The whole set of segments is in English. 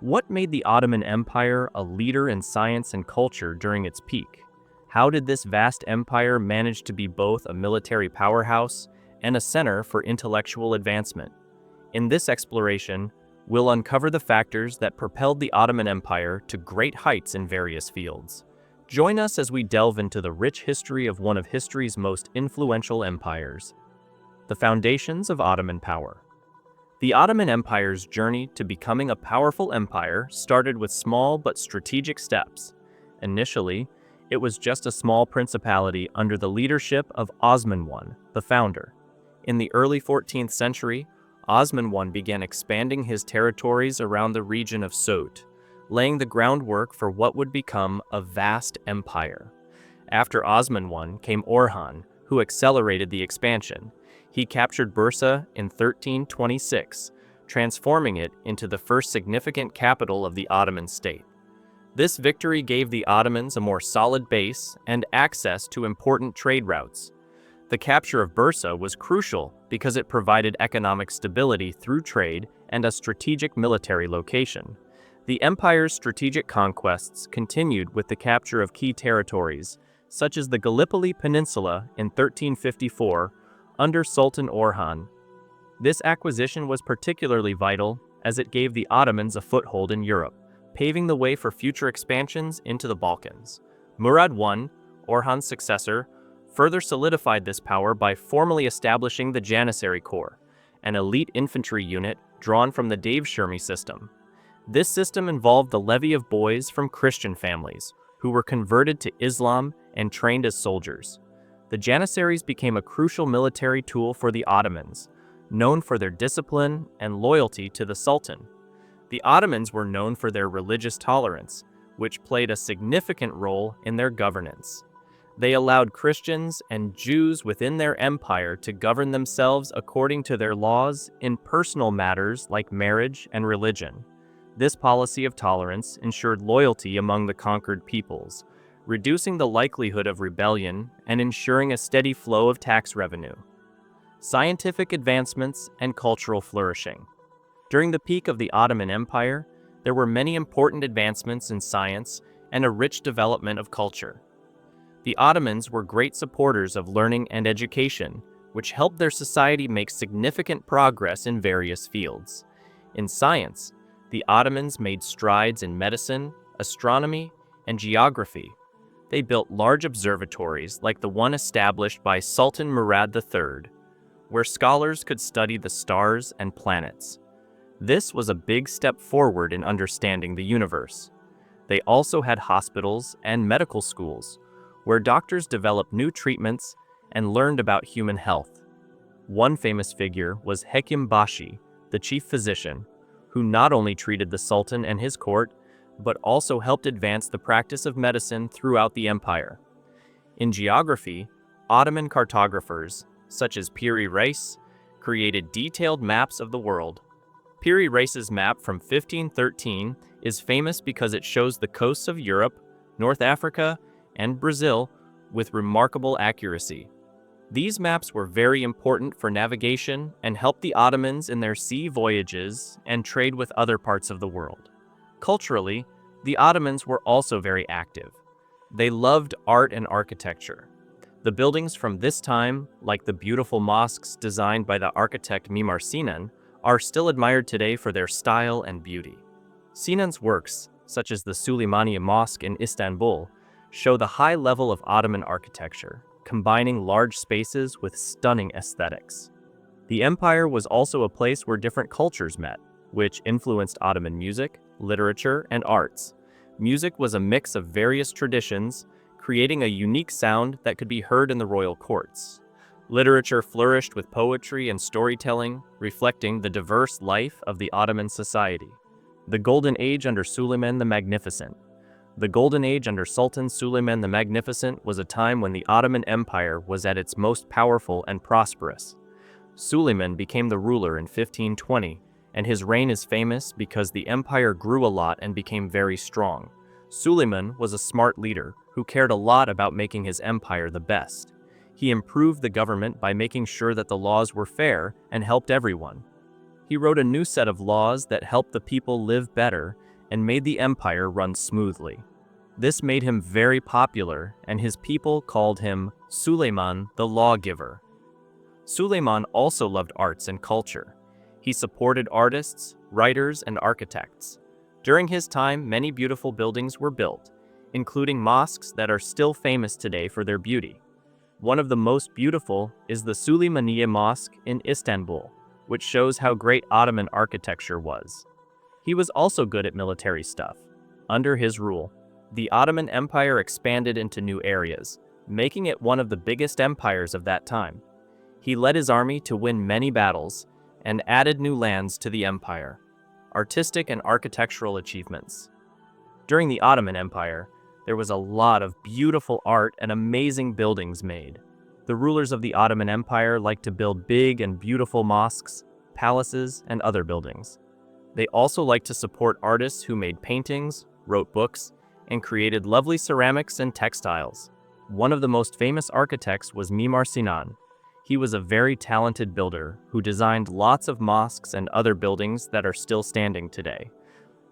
What made the Ottoman Empire a leader in science and culture during its peak? How did this vast empire manage to be both a military powerhouse and a center for intellectual advancement? In this exploration, we'll uncover the factors that propelled the Ottoman Empire to great heights in various fields. Join us as we delve into the rich history of one of history's most influential empires. The foundations of Ottoman power. The Ottoman Empire's journey to becoming a powerful empire started with small but strategic steps. Initially, it was just a small principality under the leadership of Osman I, the founder. In the early 14th century, Osman I began expanding his territories around the region of Sout, laying the groundwork for what would become a vast empire. After Osman I came Orhan, who accelerated the expansion. He captured Bursa in 1326, transforming it into the first significant capital of the Ottoman state. This victory gave the Ottomans a more solid base and access to important trade routes. The capture of Bursa was crucial because it provided economic stability through trade and a strategic military location. The empire's strategic conquests continued with the capture of key territories, such as the Gallipoli Peninsula in 1354, under Sultan Orhan. This acquisition was particularly vital as it gave the Ottomans a foothold in Europe, paving the way for future expansions into the Balkans. Murad I, Orhan's successor, further solidified this power by formally establishing the Janissary Corps, an elite infantry unit drawn from the Devshirme system. This system involved the levy of boys from Christian families, who were converted to Islam and trained as soldiers. The Janissaries became a crucial military tool for the Ottomans, known for their discipline and loyalty to the Sultan. The Ottomans were known for their religious tolerance, which played a significant role in their governance. They allowed Christians and Jews within their empire to govern themselves according to their laws in personal matters like marriage and religion. This policy of tolerance ensured loyalty among the conquered peoples, reducing the likelihood of rebellion and ensuring a steady flow of tax revenue. Scientific advancements and cultural flourishing. During the peak of the Ottoman Empire, there were many important advancements in science and a rich development of culture. The Ottomans were great supporters of learning and education, which helped their society make significant progress in various fields. In science, the Ottomans made strides in medicine, astronomy, and geography. They built large observatories like the one established by Sultan Murad III, where scholars could study the stars and planets. This was a big step forward in understanding the universe. They also had hospitals and medical schools, where doctors developed new treatments and learned about human health. One famous figure was Hekim Bashi, the chief physician, who not only treated the Sultan and his court, but also helped advance the practice of medicine throughout the empire. In geography, Ottoman cartographers, such as Piri Reis, created detailed maps of the world. Piri Reis's map from 1513 is famous because it shows the coasts of Europe, North Africa, and Brazil with remarkable accuracy. These maps were very important for navigation and helped the Ottomans in their sea voyages and trade with other parts of the world. Culturally, the Ottomans were also very active. They loved art and architecture. The buildings from this time, like the beautiful mosques designed by the architect Mimar Sinan, are still admired today for their style and beauty. Sinan's works, such as the Süleymaniye Mosque in Istanbul, show the high level of Ottoman architecture, combining large spaces with stunning aesthetics. The empire was also a place where different cultures met, which influenced Ottoman music, literature, and arts. Music was a mix of various traditions, creating a unique sound that could be heard in the royal courts. Literature flourished with poetry and storytelling, reflecting the diverse life of the Ottoman society. The Golden Age under Suleiman the Magnificent. The Golden Age under Sultan Suleiman the Magnificent was a time when the Ottoman Empire was at its most powerful and prosperous. Suleiman became the ruler in 1520, and his reign is famous because the empire grew a lot and became very strong. Suleiman was a smart leader who cared a lot about making his empire the best. He improved the government by making sure that the laws were fair and helped everyone. He wrote a new set of laws that helped the people live better and made the empire run smoothly. This made him very popular, and his people called him Suleiman the Lawgiver. Suleiman also loved arts and culture. He supported artists, writers, and architects. During his time, many beautiful buildings were built, including mosques that are still famous today for their beauty. One of the most beautiful is the Süleymaniye Mosque in Istanbul, which shows how great Ottoman architecture was. He was also good at military stuff. Under his rule, the Ottoman Empire expanded into new areas, making it one of the biggest empires of that time. He led his army to win many battles and added new lands to the empire. Artistic and architectural achievements. During the Ottoman Empire, there was a lot of beautiful art and amazing buildings made. The rulers of the Ottoman Empire liked to build big and beautiful mosques, palaces, and other buildings. They also liked to support artists who made paintings, wrote books, and created lovely ceramics and textiles. One of the most famous architects was Mimar Sinan. He was a very talented builder who designed lots of mosques and other buildings that are still standing today.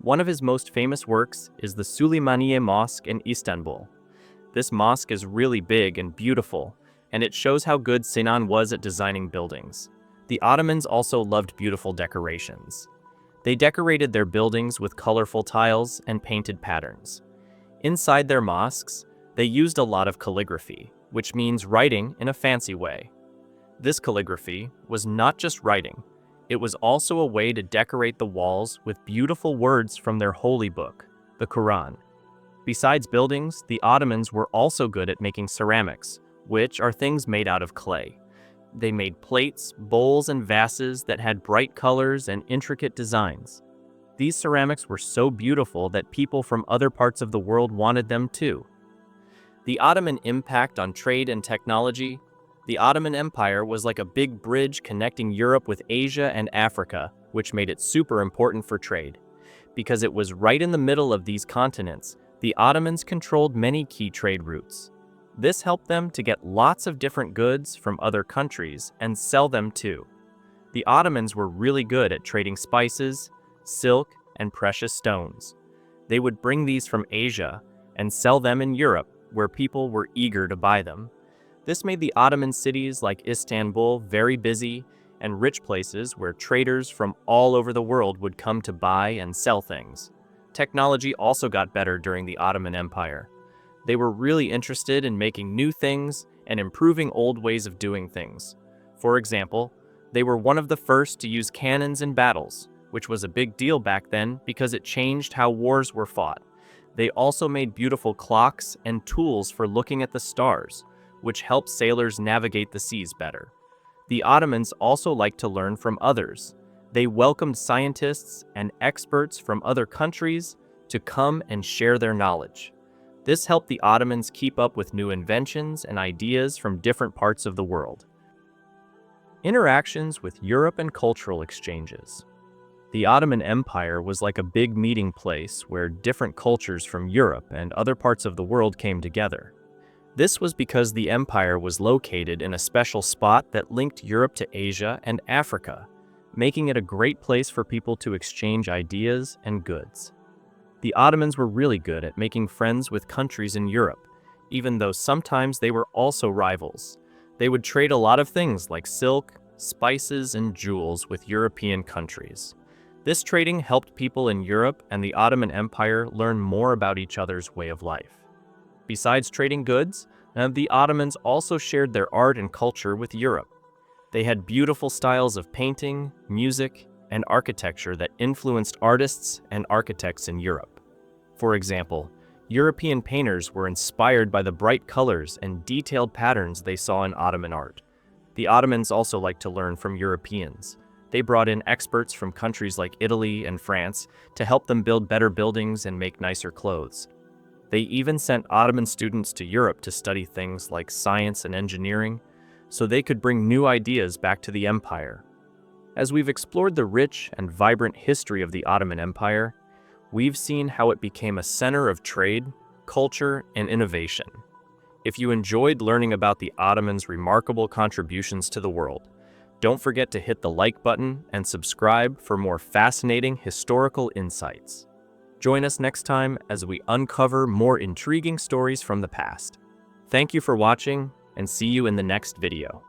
One of his most famous works is the Süleymaniye Mosque in Istanbul. This mosque is really big and beautiful, and it shows how good Sinan was at designing buildings. The Ottomans also loved beautiful decorations. They decorated their buildings with colorful tiles and painted patterns. Inside their mosques, they used a lot of calligraphy, which means writing in a fancy way. This calligraphy was not just writing, it was also a way to decorate the walls with beautiful words from their holy book, the Quran. Besides buildings, the Ottomans were also good at making ceramics, which are things made out of clay. They made plates, bowls, and vases that had bright colors and intricate designs. These ceramics were so beautiful that people from other parts of the world wanted them too. The Ottoman impact on trade and technology. The Ottoman Empire was like a big bridge connecting Europe with Asia and Africa, which made it super important for trade. Because it was right in the middle of these continents, the Ottomans controlled many key trade routes. This helped them to get lots of different goods from other countries and sell them too. The Ottomans were really good at trading spices, silk, and precious stones. They would bring these from Asia and sell them in Europe, where people were eager to buy them. This made the Ottoman cities like Istanbul very busy and rich places where traders from all over the world would come to buy and sell things. Technology also got better during the Ottoman Empire. They were really interested in making new things and improving old ways of doing things. For example, they were one of the first to use cannons in battles, which was a big deal back then because it changed how wars were fought. They also made beautiful clocks and tools for looking at the stars, which helped sailors navigate the seas better. The Ottomans also liked to learn from others. They welcomed scientists and experts from other countries to come and share their knowledge. This helped the Ottomans keep up with new inventions and ideas from different parts of the world. Interactions with Europe and cultural exchanges. The Ottoman Empire was like a big meeting place where different cultures from Europe and other parts of the world came together. This was because the empire was located in a special spot that linked Europe to Asia and Africa, making it a great place for people to exchange ideas and goods. The Ottomans were really good at making friends with countries in Europe, even though sometimes they were also rivals. They would trade a lot of things like silk, spices, and jewels with European countries. This trading helped people in Europe and the Ottoman Empire learn more about each other's way of life. Besides trading goods, the Ottomans also shared their art and culture with Europe. They had beautiful styles of painting, music, and architecture that influenced artists and architects in Europe. For example, European painters were inspired by the bright colors and detailed patterns they saw in Ottoman art. The Ottomans also liked to learn from Europeans. They brought in experts from countries like Italy and France to help them build better buildings and make nicer clothes. They even sent Ottoman students to Europe to study things like science and engineering, so they could bring new ideas back to the empire. As we've explored the rich and vibrant history of the Ottoman Empire, we've seen how it became a center of trade, culture, and innovation. If you enjoyed learning about the Ottomans' remarkable contributions to the world, don't forget to hit the like button and subscribe for more fascinating historical insights. Join us next time as we uncover more intriguing stories from the past. Thank you for watching, and see you in the next video.